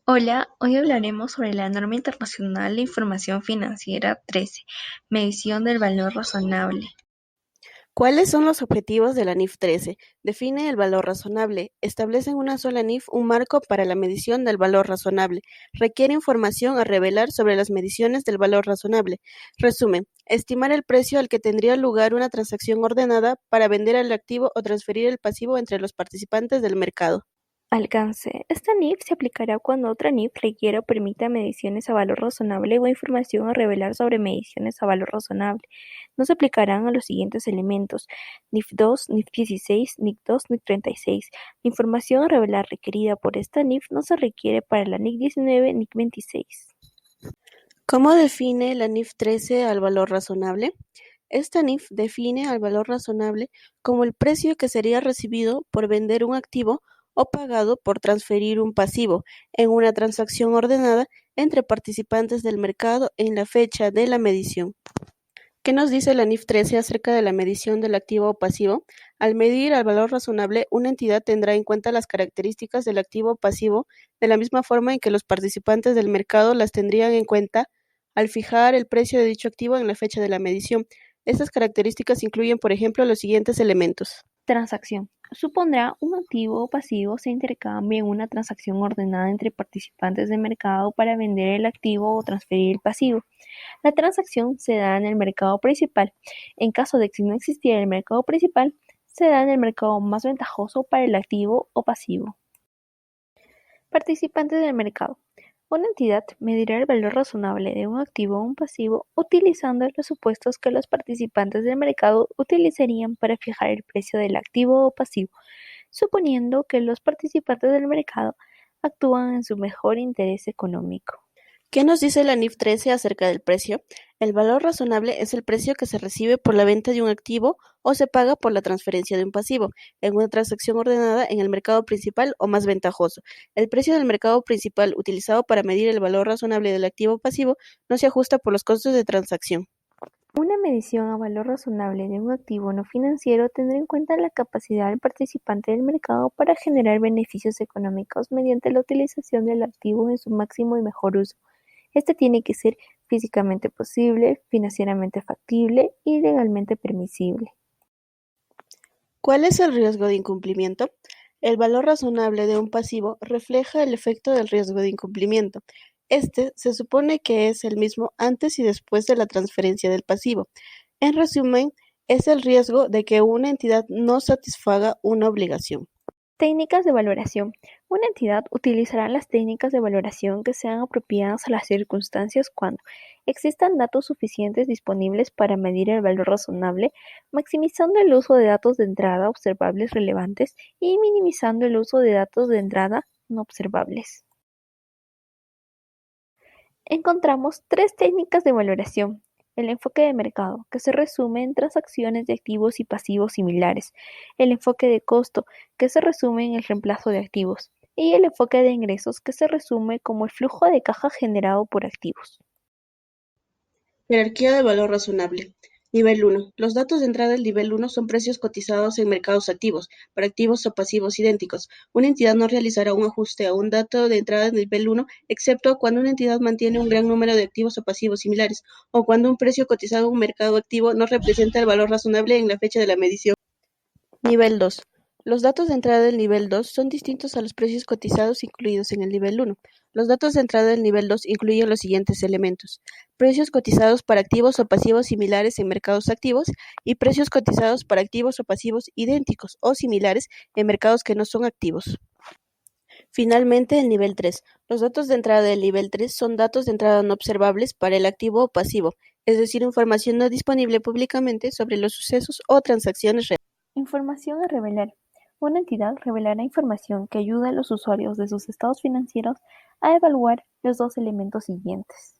Hola, hoy hablaremos sobre la norma internacional de información financiera 13, medición del valor razonable. ¿Cuáles son los objetivos de la NIF 13? Define el valor razonable. Establece en una sola NIF un marco para la medición del valor razonable. Requiere información a revelar sobre las mediciones del valor razonable. Resumen. Estimar el precio al que tendría lugar una transacción ordenada para vender el activo o transferir el pasivo entre los participantes del mercado. Alcance. Esta NIF se aplicará cuando otra NIF requiera o permita mediciones a valor razonable o información a revelar sobre mediciones a valor razonable. No se aplicarán a los siguientes elementos: NIF 2, NIF 16, NIF 2, NIF 36. La información a revelar requerida por esta NIF no se requiere para la NIF 19, NIF 26. ¿Cómo define la NIF 13 al valor razonable? Esta NIF define al valor razonable como el precio que sería recibido por vender un activo o pagado por transferir un pasivo en una transacción ordenada entre participantes del mercado en la fecha de la medición. ¿Qué nos dice la NIF 13 acerca de la medición del activo o pasivo? Al medir al valor razonable, una entidad tendrá en cuenta las características del activo o pasivo de la misma forma en que los participantes del mercado las tendrían en cuenta al fijar el precio de dicho activo en la fecha de la medición. Estas características incluyen, por ejemplo, los siguientes elementos. Transacción. Supondrá un activo o pasivo se intercambie en una transacción ordenada entre participantes de mercado para vender el activo o transferir el pasivo. La transacción se da en el mercado principal. En caso de que no existiera el mercado principal, se da en el mercado más ventajoso para el activo o pasivo. Participantes del mercado. Una entidad medirá el valor razonable de un activo o un pasivo utilizando los supuestos que los participantes del mercado utilizarían para fijar el precio del activo o pasivo, suponiendo que los participantes del mercado actúan en su mejor interés económico. ¿Qué nos dice la NIF 13 acerca del precio? El valor razonable es el precio que se recibe por la venta de un activo o se paga por la transferencia de un pasivo en una transacción ordenada en el mercado principal o más ventajoso. El precio del mercado principal utilizado para medir el valor razonable del activo pasivo no se ajusta por los costos de transacción. Una medición a valor razonable de un activo no financiero tendrá en cuenta la capacidad del participante del mercado para generar beneficios económicos mediante la utilización del activo en su máximo y mejor uso. Este tiene que ser físicamente posible, financieramente factible y legalmente permisible. ¿Cuál es el riesgo de incumplimiento? El valor razonable de un pasivo refleja el efecto del riesgo de incumplimiento. Este se supone que es el mismo antes y después de la transferencia del pasivo. En resumen, es el riesgo de que una entidad no satisfaga una obligación. Técnicas de valoración. Una entidad utilizará las técnicas de valoración que sean apropiadas a las circunstancias cuando existan datos suficientes disponibles para medir el valor razonable, maximizando el uso de datos de entrada observables relevantes y minimizando el uso de datos de entrada no observables. Encontramos tres técnicas de valoración: el enfoque de mercado, que se resume en transacciones de activos y pasivos similares; el enfoque de costo, que se resume en el reemplazo de activos; y el enfoque de ingresos, que se resume como el flujo de caja generado por activos. Jerarquía de valor razonable. Nivel 1. Los datos de entrada del nivel 1 son precios cotizados en mercados activos, para activos o pasivos idénticos. Una entidad no realizará un ajuste a un dato de entrada del nivel 1, excepto cuando una entidad mantiene un gran número de activos o pasivos similares, o cuando un precio cotizado en un mercado activo no representa el valor razonable en la fecha de la medición. Nivel 2. Los datos de entrada del nivel 2 son distintos a los precios cotizados incluidos en el nivel 1. Los datos de entrada del nivel 2 incluyen los siguientes elementos: precios cotizados para activos o pasivos similares en mercados activos y precios cotizados para activos o pasivos idénticos o similares en mercados que no son activos. Finalmente, el nivel 3. Los datos de entrada del nivel 3 son datos de entrada no observables para el activo o pasivo, es decir, información no disponible públicamente sobre los sucesos o transacciones reales. Información a revelar. Una entidad revelará información que ayuda a los usuarios de sus estados financieros a evaluar los dos elementos siguientes: